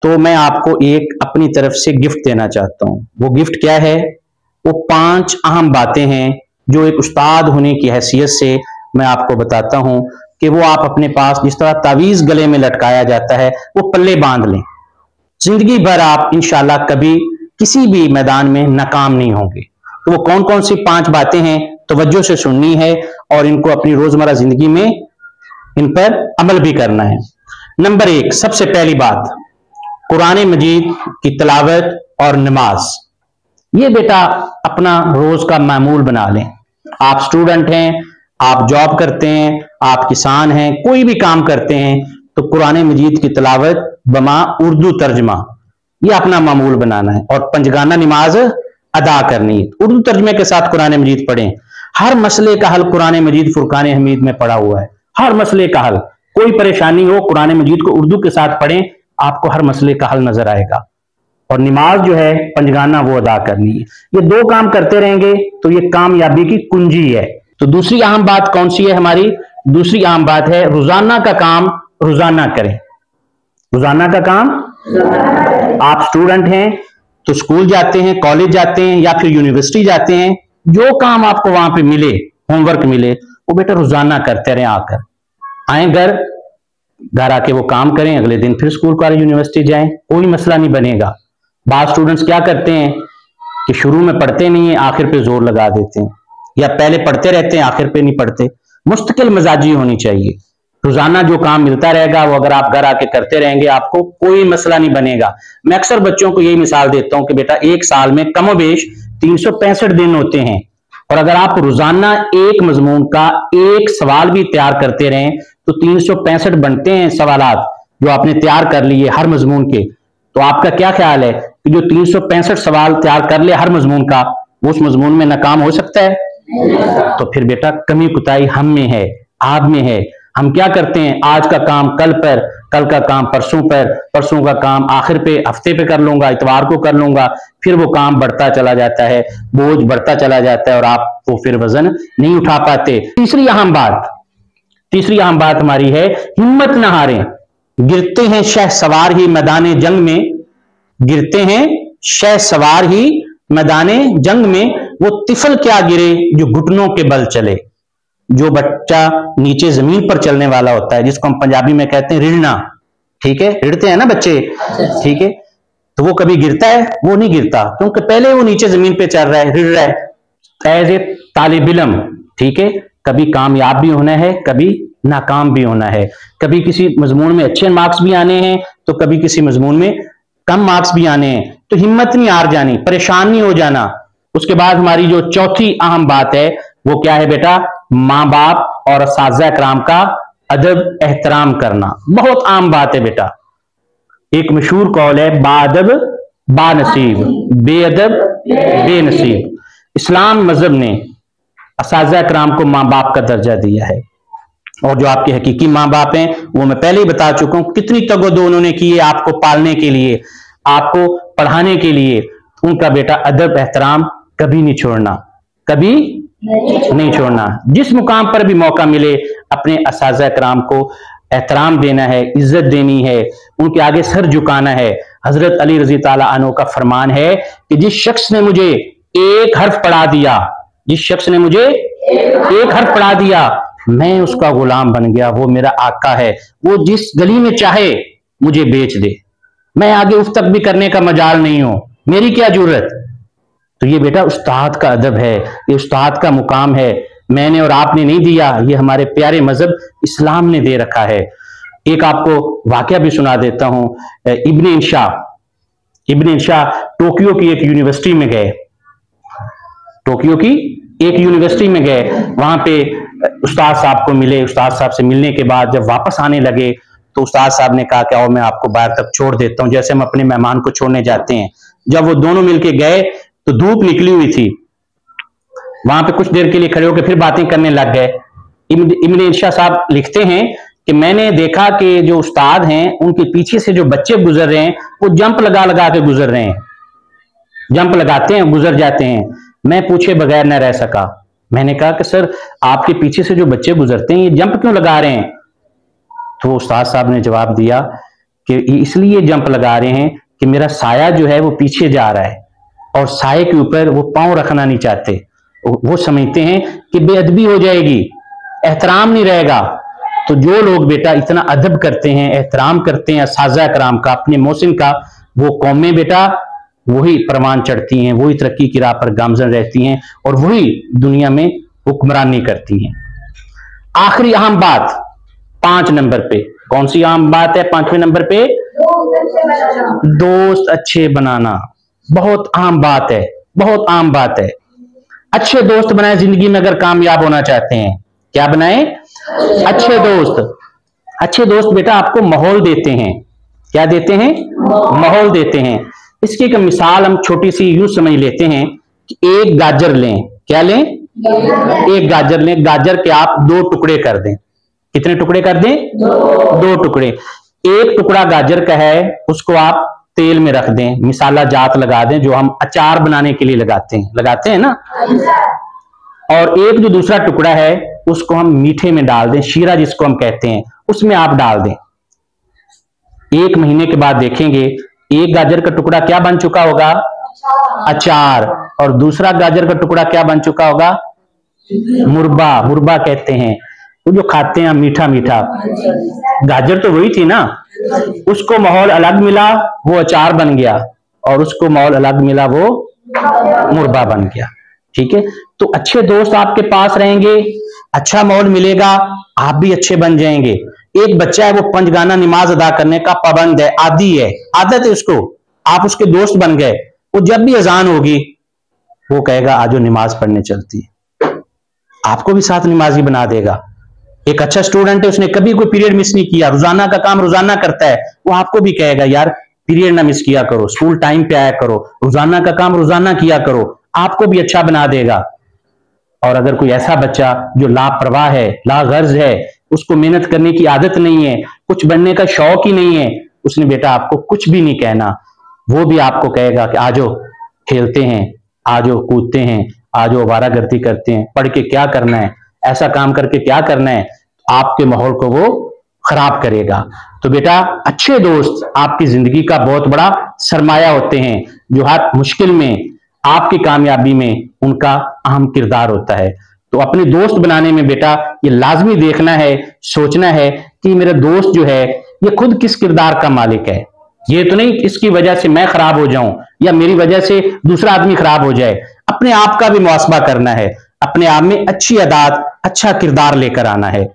तो मैं आपको एक अपनी तरफ से गिफ्ट देना चाहता हूं। वो गिफ्ट क्या है? वो 5 अहम बातें हैं जो एक उस्ताद होने की हैसियत से मैं आपको बताता हूं कि वो आप अपने पास जिस तरह तावीज गले में लटकाया जाता है वो पल्ले बांध लें। जिंदगी भर आप इंशाल्लाह कभी किसी भी मैदान में नाकाम नहीं होंगे। तो वो कौन कौन सी 5 बातें हैं, तवज्जो से सुननी है और इनको अपनी रोजमर्रा जिंदगी में इन पर अमल भी करना है। नंबर 1, सबसे पहली बात, कुरान मजीद की तिलावत और नमाज। ये बेटा अपना रोज का मामूल बना लें। आप स्टूडेंट हैं, आप जॉब करते हैं, आप किसान हैं, कोई भी काम करते हैं, तो कुरान मजीद की तिलावत बमा उर्दू तर्जमा ये अपना मामूल बनाना है और पंजगाना नमाज अदा करनी है। उर्दू तर्जमे के साथ कुरान मजीद पढ़ें। हर मसले का हल कुरान मजीद फुरकान हमीद में पड़ा हुआ है। हर मसले का हल, कोई परेशानी हो कुरान मजीद को उर्दू के साथ पढ़ें, आपको हर मसले का हल नजर आएगा। और नमाज जो है पंजगाना वो अदा करनी है। ये 2 काम करते रहेंगे तो ये कामयाबी की कुंजी है। तो दूसरी अहम बात कौन सी है हमारी? दूसरी अहम बात है रोजाना का काम रोजाना करें। रोजाना का काम, आप स्टूडेंट हैं तो स्कूल जाते हैं, कॉलेज जाते हैं या फिर यूनिवर्सिटी जाते हैं, जो काम आपको वहां पे मिले, होमवर्क मिले, वो बेटा रोजाना करते रहें। आकर आए घर आके वो काम करें, अगले दिन फिर स्कूल कॉलेज यूनिवर्सिटी जाएं, कोई मसला नहीं बनेगा। बाद स्टूडेंट्स क्या करते हैं कि शुरू में पढ़ते नहीं है, आखिर पे जोर लगा देते हैं, या पहले पढ़ते रहते हैं आखिर पे नहीं पढ़ते। मुस्तकिल मिजाजी होनी चाहिए। रोजाना जो काम मिलता रहेगा वो अगर आप घर आके करते रहेंगे आपको कोई मसला नहीं बनेगा। मैं अक्सर बच्चों को यही मिसाल देता हूं कि बेटा एक साल में कमोबेश 365 दिन होते हैं, और अगर आप रोजाना एक मजमून का एक सवाल भी तैयार करते रहें तो 365 बनते हैं सवालात जो आपने तैयार कर लिए हर मजमून के। तो आपका क्या ख्याल है कि जो 365 सवाल तैयार कर ले हर मजमून का, वो उस मजमून में नाकाम हो सकता है? तो फिर बेटा कमी कुताही हम में है, आप में है। हम क्या करते हैं, आज का काम कल पर, कल का काम परसों पर, परसों का काम आखिर पे हफ्ते पे कर लूंगा, इतवार को कर लूंगा, फिर वो काम बढ़ता चला जाता है, बोझ बढ़ता चला जाता है और आप वो फिर वजन नहीं उठा पाते। तीसरी अहम बात हमारी है हिम्मत न हारें। गिरते हैं शह सवार ही मैदाने जंग में, गिरते हैं शह सवार ही मैदाने जंग में, वो तिफल क्या गिरे जो घुटनों के बल चले। जो बच्चा नीचे जमीन पर चलने वाला होता है, जिसको हम पंजाबी में कहते हैं रिड़ना, ठीक है, रिड़ते हैं ना बच्चे, ठीक है, तो वो कभी गिरता है? वो नहीं गिरता, क्योंकि पहले वो नीचे जमीन पे चल रहा है, रिड़ रहा है। एज ए तालिब इल्म, ठीक है, कभी कामयाब भी होना है, कभी नाकाम भी होना है। कभी किसी मजमून में अच्छे मार्क्स भी आने हैं तो कभी किसी मजमून में कम मार्क्स भी आने हैं। तो हिम्मत नहीं हार जानी, परेशान नहीं हो जाना। उसके बाद हमारी जो चौथी अहम बात है वो क्या है बेटा? माँ बाप और असातिज़ा किराम का अदब एहतराम करना। बहुत आम बात है बेटा। एक मशहूर कौल है, बाअदब बानसीब, बेअदब बेनसीब। इस्लाम मजहब ने असातिज़ा किराम को माँ बाप का दर्जा दिया है, और जो आपके हकीकी माँ बाप हैं वो मैं पहले ही बता चुका हूं कितनी तगदो उन्होंने की है आपको पालने के लिए, आपको पढ़ाने के लिए। उनका बेटा अदब एहतराम कभी नहीं छोड़ना, कभी नहीं छोड़ना। जिस मुकाम पर भी मौका मिले अपने असातिज़ा किराम को एहतराम देना है, इज्जत देनी है, उनके आगे सर झुकाना है। हजरत अली रजी ताला अन्हु का फरमान है कि जिस शख्स ने मुझे एक हर्फ पढ़ा दिया, जिस शख्स ने मुझे एक हर्फ पढ़ा दिया, मैं उसका गुलाम बन गया, वो मेरा आका है। वो जिस गली में चाहे मुझे बेच दे, मैं आगे उस तक भी करने का मजाल नहीं हूं, मेरी क्या जरूरत। तो ये बेटा उस्ताद का अदब है, ये उस्ताद का मुकाम है। मैंने और आपने नहीं दिया, ये हमारे प्यारे मजहब इस्लाम ने दे रखा है। एक आपको वाकया भी सुना देता हूं। इब्न इंशा टोक्यो की एक यूनिवर्सिटी में गए, टोक्यो की एक यूनिवर्सिटी में गए, वहां पे उस्ताद साहब को मिले। उस्ताद साहब से मिलने के बाद जब वापस आने लगे तो उस्ताद साहब ने कहा कि आओ मैं आपको बाहर तक छोड़ देता हूं, जैसे हम अपने मेहमान को छोड़ने जाते हैं। जब वो दोनों मिलके गए तो धूप निकली हुई थी, वहां पे कुछ देर के लिए खड़े होकर फिर बातें करने लग गए। इब्न इंशा साहब लिखते हैं कि मैंने देखा कि जो उस्ताद हैं उनके पीछे से जो बच्चे गुजर रहे हैं वो जंप लगा लगा के गुजर रहे हैं, जंप लगाते हैं गुजर जाते हैं। मैं पूछे बगैर न रह सका। मैंने कहा कि सर आपके पीछे से जो बच्चे गुजरते हैं ये जंप क्यों लगा रहे हैं? तो उस्ताद साहब ने जवाब दिया कि इसलिए जंप लगा रहे हैं कि मेरा साया जो है वो पीछे जा रहा है और साये के ऊपर वो पांव रखना नहीं चाहते। वो समझते हैं कि बेअदबी हो जाएगी, एहतराम नहीं रहेगा। तो जो लोग बेटा इतना अदब करते हैं, एहतराम करते हैं असाज़ा कराम का, अपने मोहसिन का, वो कौमें बेटा वही परवान चढ़ती हैं, वही तरक्की की राह पर गामजन रहती हैं और वही दुनिया में हुक्मरानी करती हैं। आखिरी अहम बात 5 नंबर पे, कौन सी अहम बात है 5वें नंबर पे? दोस्त अच्छे बनाना। बहुत अहम बात है, बहुत अहम बात है। अच्छे दोस्त बनाए जिंदगी में अगर कामयाब होना चाहते हैं। क्या बनाए? अच्छे दोस्त। अच्छे दोस्त बेटा आपको माहौल देते हैं। क्या देते हैं? माहौल देते हैं। इसकी एक मिसाल हम छोटी सी यूं समझ लेते हैं कि एक गाजर लें। क्या लें? एक गाजर लें। गाजर के आप 2 टुकड़े कर दें। कितने टुकड़े कर दें? 2 टुकड़े। एक टुकड़ा गाजर का है, उसको आप तेल में रख दें, मिसाला जात लगा दें, जो हम अचार बनाने के लिए लगाते हैं ना। और एक जो दूसरा टुकड़ा है उसको हम मीठे में डाल दें, शीरा जिसको हम कहते हैं, उसमें आप डाल दें। 1 महीने के बाद देखेंगे एक गाजर का टुकड़ा क्या बन चुका होगा? अचार। और दूसरा गाजर का टुकड़ा क्या बन चुका होगा? मुरबा। मुरबा कहते हैं वो जो खाते हैं मीठा मीठा। गाजर तो वही थी ना, उसको माहौल अलग मिला वो अचार बन गया, और उसको माहौल अलग मिला वो मुरबा बन गया। ठीक है, तो अच्छे दोस्त आपके पास रहेंगे, अच्छा माहौल मिलेगा, आप भी अच्छे बन जाएंगे। एक बच्चा है वो 5 गाना नमाज अदा करने का पाबंद है, आदी है, आदत है उसको, आप उसके दोस्त बन गए, वो जब भी अजान होगी वो कहेगा आजो नमाज पढ़ने चलती है, आपको भी साथ नमाजी बना देगा। एक अच्छा स्टूडेंट है, उसने कभी कोई पीरियड मिस नहीं किया, रोजाना का काम रोजाना करता है, वो आपको भी कहेगा यार पीरियड ना मिस किया करो, स्कूल टाइम पे आया करो, रोजाना का काम रोजाना किया करो, आपको भी अच्छा बना देगा। और अगर कोई ऐसा बच्चा जो लापरवाह है, लागर्ज है, उसको मेहनत करने की आदत नहीं है, कुछ बनने का शौक ही नहीं है, उसने बेटा आपको कुछ भी नहीं कहना, वो भी आपको कहेगा कि आजो खेलते हैं, आजो कूदते हैं, आजो आवारागर्दी करते हैं, पढ़ के क्या करना है, ऐसा काम करके क्या करना है, आपके माहौल को वो खराब करेगा। तो बेटा अच्छे दोस्त आपकी जिंदगी का बहुत बड़ा सरमाया होते हैं, जो हर मुश्किल में आपकी कामयाबी में उनका अहम किरदार होता है। तो अपने दोस्त बनाने में बेटा ये लाजमी देखना है, सोचना है कि मेरा दोस्त जो है ये खुद किस किरदार का मालिक है। ये तो नहीं इसकी वजह से मैं खराब हो जाऊं या मेरी वजह से दूसरा आदमी खराब हो जाए। अपने आप का भी मुहासबा करना है, अपने आप में अच्छी आदत, अच्छा किरदार लेकर आना है।